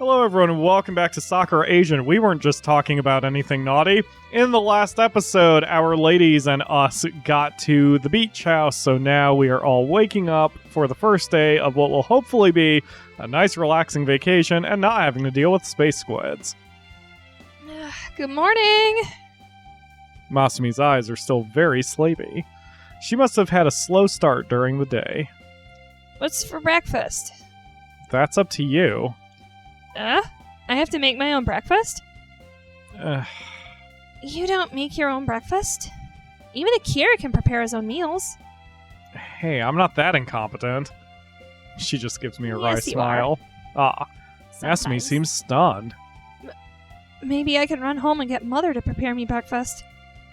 Hello everyone and welcome back to Sakura Agent. We weren't just talking about anything naughty. In the last episode, our ladies and us got to the beach house, so now we are all waking up for the first day of what will hopefully be a nice relaxing vacation and not having to deal with space squids. Good morning! Masumi's eyes are still very sleepy. She must have had a slow start during the day. What's for breakfast? That's up to you. I have to make my own breakfast? You don't make your own breakfast? Even Akira can prepare his own meals. Hey, I'm not that incompetent. She just gives me a wry Yes, you smile. Sometimes. Masumi seems stunned. Maybe I can run home and get Mother to prepare me breakfast.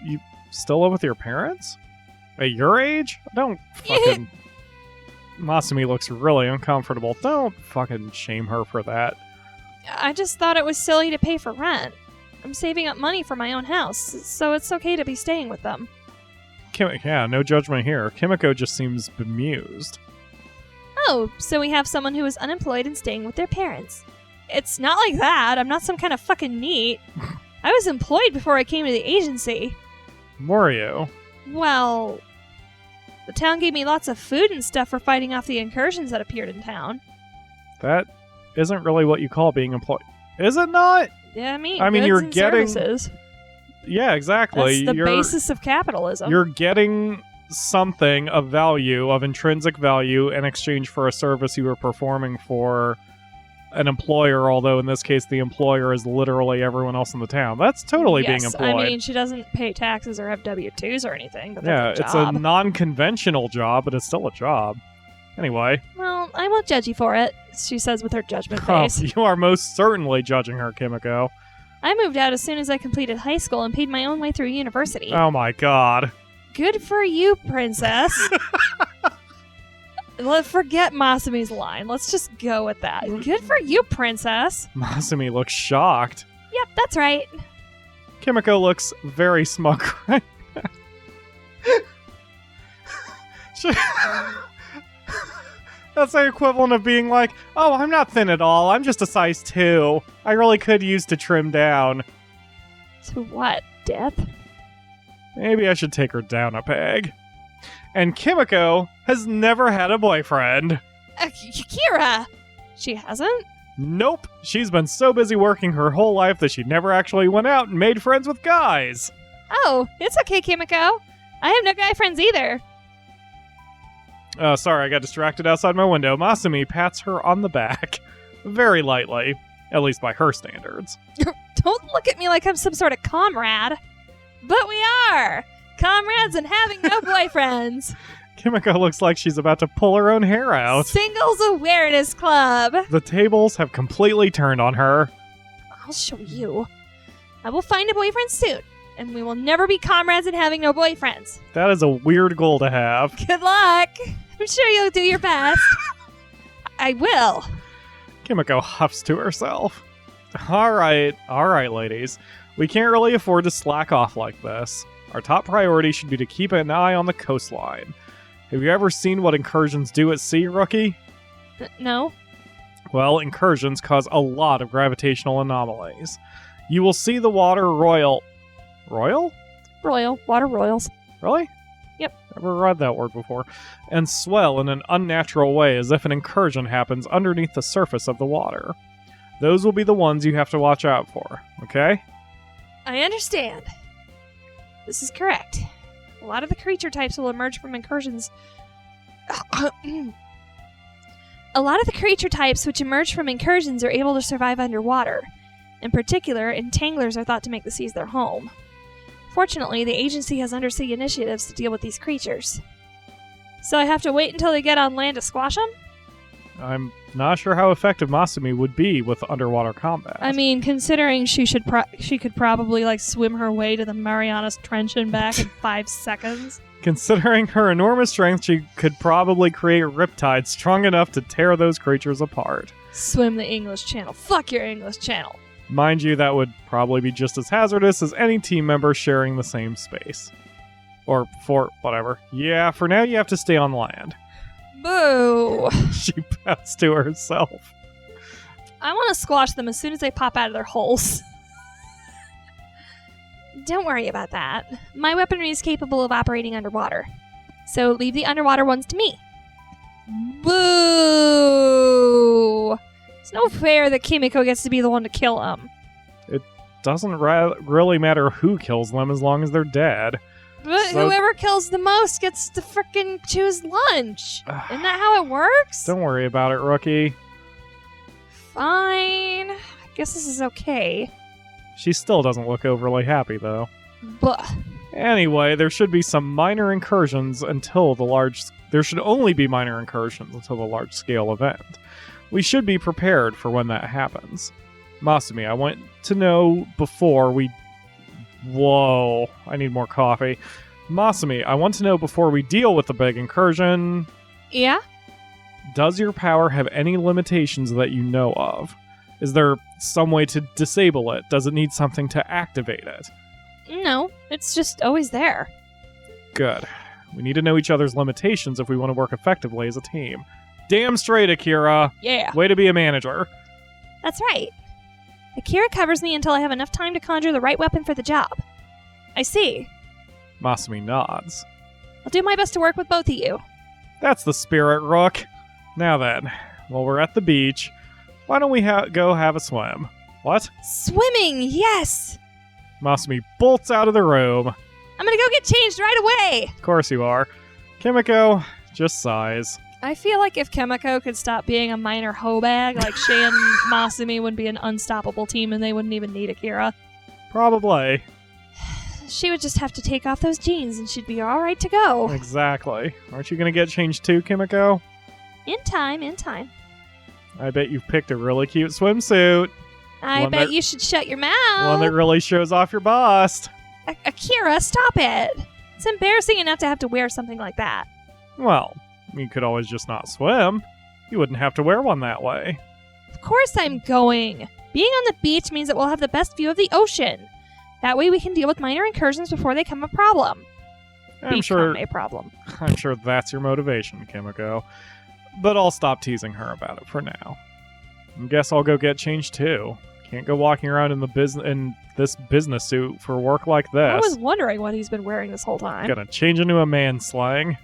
You still live with your parents? At your age? Don't fucking... Masumi looks really uncomfortable. Don't fucking shame her for that. I just thought it was silly to pay for rent. I'm saving up money for my own house, so it's okay to be staying with them. Yeah, no judgment here. Kimiko just seems bemused. Oh, so we have someone who is unemployed and staying with their parents. It's not like that. I'm not some kind of fucking neat. I was employed before I came to the agency. Were you? Well, the town gave me lots of food and stuff for fighting off the incursions that appeared in town. That isn't really what you call being employed. Is it not? Yeah, I mean goods you're and getting... services. Yeah, exactly. That's the basis of capitalism. You're getting something of value, of intrinsic value, in exchange for a service you were performing for an employer, although in this case the employer is literally everyone else in the town. That's totally being employed. I mean, she doesn't pay taxes or have W-2s or anything, but yeah, that's a job. It's a non-conventional job, but it's still a job. Anyway. Well, I won't judge you for it, she says with her judgment Oh, face. you are most certainly judging her, Kimiko. I moved out as soon as I completed high school and paid my own way through university. Oh my god. Good for you, princess. Forget Masumi's line. Let's just go with that. Good for you, princess. Masumi looks shocked. Yep, that's right. Kimiko looks very smug right now. That's the equivalent of being like, oh, I'm not thin at all. I'm just a size 2. I really could use to trim down. To what? Death? Maybe I should take her down a peg. And Kimiko has never had a boyfriend. Akira! She hasn't? Nope. She's been so busy working her whole life that she never actually went out and made friends with guys. Oh, it's okay, Kimiko. I have no guy friends either. Oh, sorry, I got distracted outside my window. Masumi pats her on the back. Very lightly. At least by her standards. Don't look at me like I'm some sort of comrade. But we are! Comrades and having no boyfriends. Kimiko looks like she's about to pull her own hair out. Singles Awareness Club. The tables have completely turned on her. I'll show you. I will find a boyfriend soon, and we will never be comrades and having no boyfriends. That is a weird goal to have. Good luck. I'm sure you'll do your best. I will. Kimiko huffs to herself. All right, ladies. We can't really afford to slack off like this. Our top priority should be to keep an eye on the coastline. Have you ever seen what incursions do at sea, rookie? No. Well, incursions cause a lot of gravitational anomalies. You will see the water Royal? Water royals. Really? Yep. Never read that word before. And swell in an unnatural way as if an incursion happens underneath the surface of the water. Those will be the ones you have to watch out for, okay? I understand. This is correct. A lot of the creature types will emerge from incursions. A lot of the creature types which emerge from incursions are able to survive underwater. In particular, entanglers are thought to make the seas their home. Fortunately, the agency has undersea initiatives to deal with these creatures. So I have to wait until they get on land to squash them? I'm not sure how effective Masumi would be with underwater combat. I mean, considering she could probably swim her way to the Marianas Trench and back in 5 seconds. Considering her enormous strength, she could probably create riptides strong enough to tear those creatures apart. Swim the English Channel. Fuck your English Channel. Mind you, that would probably be just as hazardous as any team member sharing the same space. Or for whatever. Yeah, for now you have to stay on land. Boo! She pouts to herself. I want to squash them as soon as they pop out of their holes. Don't worry about that. My weaponry is capable of operating underwater. So leave the underwater ones to me. Boo! It's no fair that Kimiko gets to be the one to kill them. It doesn't really matter who kills them as long as they're dead. But whoever kills the most gets to frickin' choose lunch. Isn't that how it works? Don't worry about it, rookie. Fine. I guess this is okay. She still doesn't look overly happy, though. Blah. Anyway, there should be some minor incursions until the large... There should only be minor incursions until the large-scale event. We should be prepared for when that happens. Masumi, I want to know before we... Whoa, I need more coffee. Masumi, I want to know before we deal with the big incursion... Yeah? Does your power have any limitations that you know of? Is there some way to disable it? Does it need something to activate it? No, it's just always there. Good. We need to know each other's limitations if we want to work effectively as a team. Damn straight, Akira! Yeah. Way to be a manager. That's right. Akira covers me until I have enough time to conjure the right weapon for the job. I see. Masumi nods. I'll do my best to work with both of you. That's the spirit, Rook. Now then, while we're at the beach, why don't we go have a swim? What? Swimming, yes! Masumi bolts out of the room. I'm gonna go get changed right away! Of course you are. Kimiko just sighs. I feel like if Kimiko could stop being a minor hoe bag, like she and Masumi would be an unstoppable team and they wouldn't even need Akira. Probably. She would just have to take off those jeans and she'd be alright to go. Exactly. Aren't you gonna get changed too, Kimiko? In time, in time. I bet you've picked a really cute swimsuit. I bet you should shut your mouth. One that really shows off your bust. Akira, stop it. It's embarrassing enough to have to wear something like that. Well, you could always just not swim. You wouldn't have to wear one that way. Of course I'm going. Being on the beach means that we'll have the best view of the ocean. That way we can deal with minor incursions before they become a problem. I'm sure that's your motivation, Kimiko. But I'll stop teasing her about it for now. I guess I'll go get changed too. Can't go walking around in this business suit for work like this. I was wondering what he's been wearing this whole time. Gonna change into a man slang.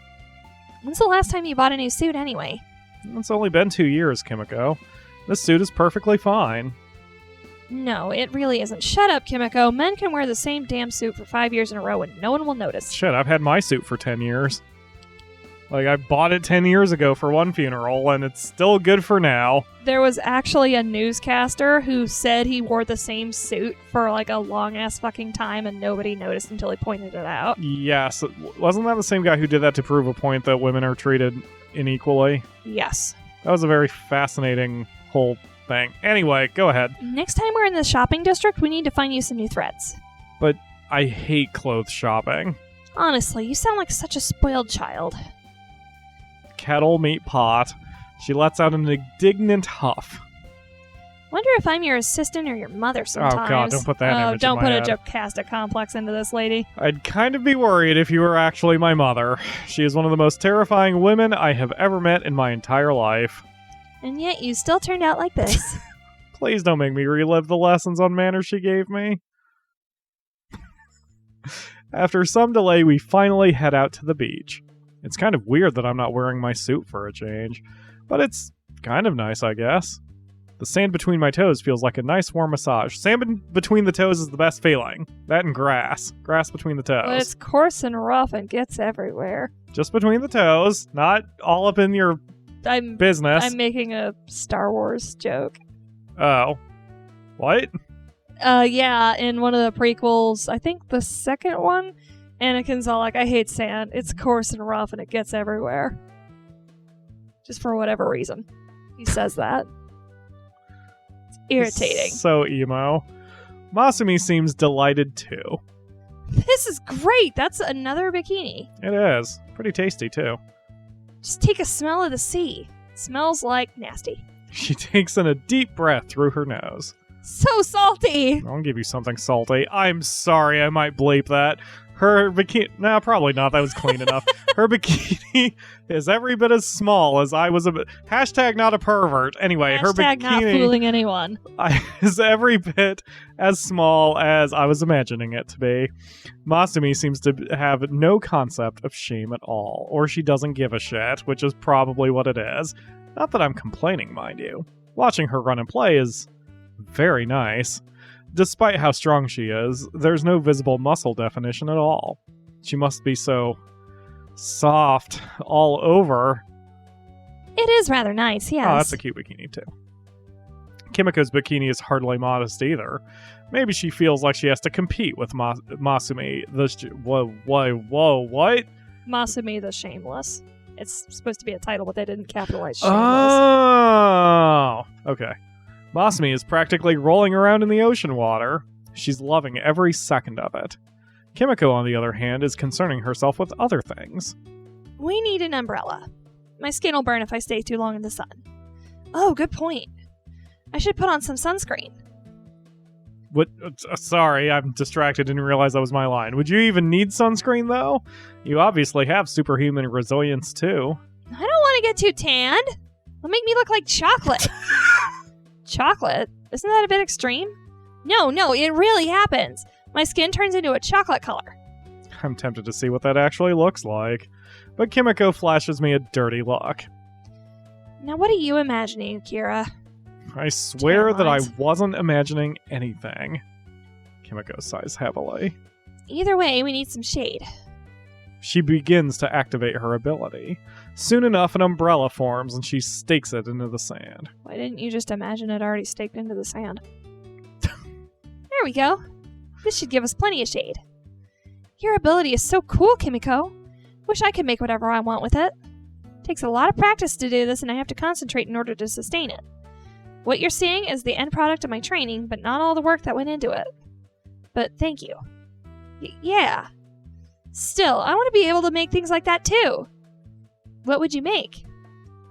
When's the last time you bought a new suit anyway? It's only been 2 years, Kimiko. This suit is perfectly fine. No, it really isn't. Shut up, Kimiko. Men can wear the same damn suit for 5 years in a row and no one will notice. Shit, I've had my suit for 10 years. Like, I bought it 10 years ago for one funeral, and it's still good for now. There was actually a newscaster who said he wore the same suit for, like, a long-ass fucking time, and nobody noticed until he pointed it out. Yes. Wasn't that the same guy who did that to prove a point that women are treated unequally? Yes. That was a very fascinating whole thing. Anyway, go ahead. Next time we're in the shopping district, we need to find you some new threads. But I hate clothes shopping. Honestly, you sound like such a spoiled child. Kettle meet pot. She lets out an indignant huff. Wonder if I'm your assistant or your mother sometimes. Oh god, don't put that image in my head. Don't put a Jocasta complex into this lady. I'd kind of be worried if you were actually my mother. She is one of the most terrifying women I have ever met in my entire life. And yet you still turned out like this. Please don't make me relive the lessons on manners she gave me. After some delay, we finally head out to the beach. It's kind of weird that I'm not wearing my suit for a change, but it's kind of nice, I guess. The sand between my toes feels like a nice warm massage. Sand between the toes is the best feeling. That and grass. Grass between the toes. But it's coarse and rough and gets everywhere. Just between the toes, not all up in your business. I'm making a Star Wars joke. Oh. What? Yeah, in one of the prequels, I think the second one, Anakin's all like, I hate sand. It's coarse and rough and it gets everywhere. Just for whatever reason. He says that. It's irritating. So emo. Masumi seems delighted too. This is great! That's another bikini. It is. Pretty tasty too. Just take a smell of the sea. It smells like nasty. She takes in a deep breath through her nose. So salty! I'll give you something salty. I'm sorry, I might bleep that. Her bikini... No, probably not. That was clean enough. Her bikini is every bit as small as I was... Hashtag not a pervert. Anyway, her Hashtag bikini... not fooling anyone. is every bit as small as I was imagining it to be. Masumi seems to have no concept of shame at all, or she doesn't give a shit, which is probably what it is. Not that I'm complaining, mind you. Watching her run and play is very nice. Despite how strong she is, there's no visible muscle definition at all. She must be so soft all over. It is rather nice, yes. Oh, that's a cute bikini, too. Kimiko's bikini is hardly modest either. Maybe she feels like she has to compete with Masumi. What? Masumi the Shameless. It's supposed to be a title, but they didn't capitalize Shameless. Oh, okay. Masumi is practically rolling around in the ocean water. She's loving every second of it. Kimiko, on the other hand, is concerning herself with other things. We need an umbrella. My skin will burn if I stay too long in the sun. Oh, good point. I should put on some sunscreen. What? Sorry, I'm distracted. Didn't realize that was my line. Would you even need sunscreen, though? You obviously have superhuman resilience, too. I don't want to get too tanned. It'll make me look like chocolate. Chocolate? Isn't that a bit extreme? No, it really happens. My skin turns into a chocolate color. I'm tempted to see what that actually looks like. But Kimiko flashes me a dirty look. Now what are you imagining, Akira? I swear that I wasn't imagining anything. Kimiko sighs heavily. Either way, we need some shade. She begins to activate her ability. Soon enough, an umbrella forms and she stakes it into the sand. Why didn't you just imagine it already staked into the sand? There we go. This should give us plenty of shade. Your ability is so cool, Kimiko. Wish I could make whatever I want with it. Takes a lot of practice to do this, and I have to concentrate in order to sustain it. What you're seeing is the end product of my training, but not all the work that went into it. But thank you. Yeah. Still, I want to be able to make things like that too. What would you make?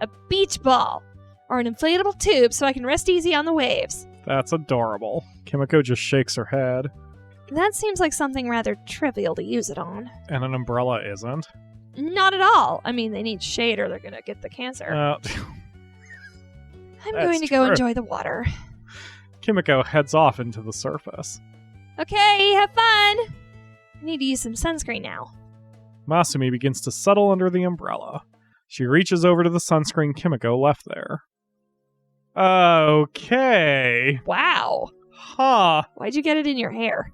A beach ball. Or an inflatable tube so I can rest easy on the waves. That's adorable. Kimiko just shakes her head. That seems like something rather trivial to use it on. And an umbrella isn't? Not at all. I mean, they need shade or they're going to get the cancer. I'm going to go enjoy the water. Kimiko heads off into the surface. Okay, have fun! I need to use some sunscreen now. Masumi begins to settle under the umbrella. She reaches over to the sunscreen Kimiko left there. Okay. Wow. Huh. Why'd you get it in your hair?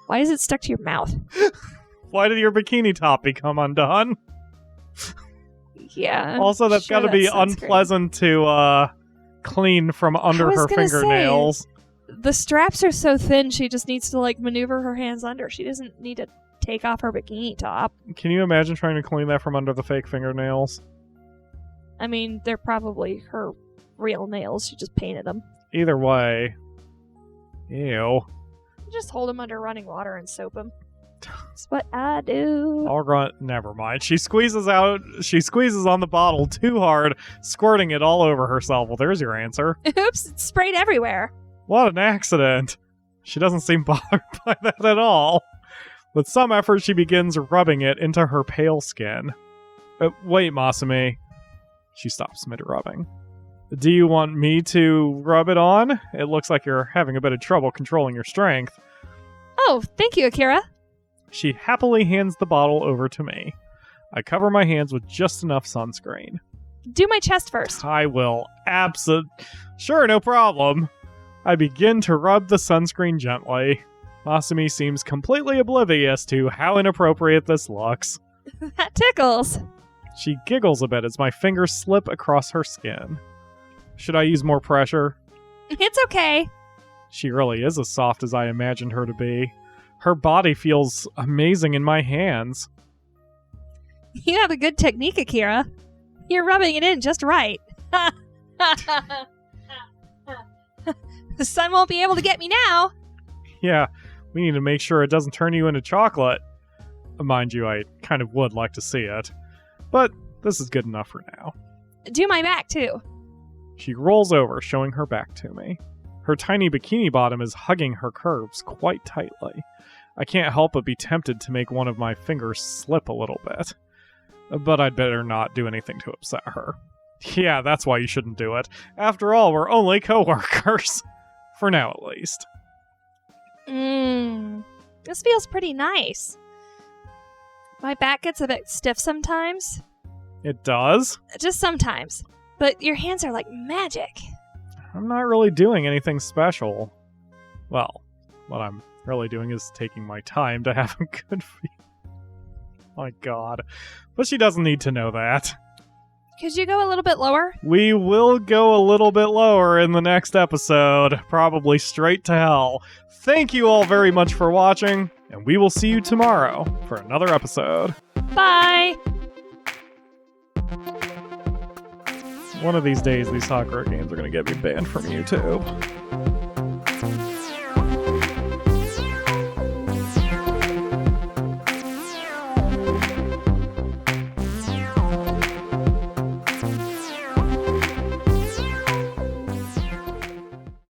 Why is it stuck to your mouth? Why did your bikini top become undone? Yeah. Also, that's got to be unpleasant to clean from under her fingernails. The straps are so thin, she just needs to maneuver her hands under. She doesn't need to take off her bikini top. Can you imagine trying to clean that from under the fake fingernails? I mean, they're probably her real nails. She just painted them. Either way. Ew. Just hold them under running water and soap them. That's what I do. Never mind. She squeezes on the bottle too hard, squirting it all over herself. Well, there's your answer. Oops, it's sprayed everywhere. What an accident. She doesn't seem bothered by that at all. With some effort, she begins rubbing it into her pale skin. Wait, Masumi. She stops mid-rubbing. Do you want me to rub it on? It looks like you're having a bit of trouble controlling your strength. Oh, thank you, Akira. She happily hands the bottle over to me. I cover my hands with just enough sunscreen. Do my chest first. I will Sure, no problem. I begin to rub the sunscreen gently. Masumi seems completely oblivious to how inappropriate this looks. That tickles. She giggles a bit as my fingers slip across her skin. Should I use more pressure? It's okay. She really is as soft as I imagined her to be. Her body feels amazing in my hands. You have a good technique, Akira. You're rubbing it in just right. The sun won't be able to get me now. Yeah, we need to make sure it doesn't turn you into chocolate. Mind you, I kind of would like to see it. But this is good enough for now. Do my back, too. She rolls over, showing her back to me. Her tiny bikini bottom is hugging her curves quite tightly. I can't help but be tempted to make one of my fingers slip a little bit. But I'd better not do anything to upset her. Yeah, that's why you shouldn't do it. After all, we're only co-workers. For now, at least. This feels pretty nice. My back gets a bit stiff sometimes. It does? Just sometimes. But your hands are like magic. I'm not really doing anything special. Well, what I'm really doing is taking my time to have a good feel. My god. But she doesn't need to know that. Could you go a little bit lower? We will go a little bit lower in the next episode. Probably straight to hell. Thank you all very much for watching, and we will see you tomorrow for another episode. Bye! One of these days, these Sakura games are going to get me banned from YouTube.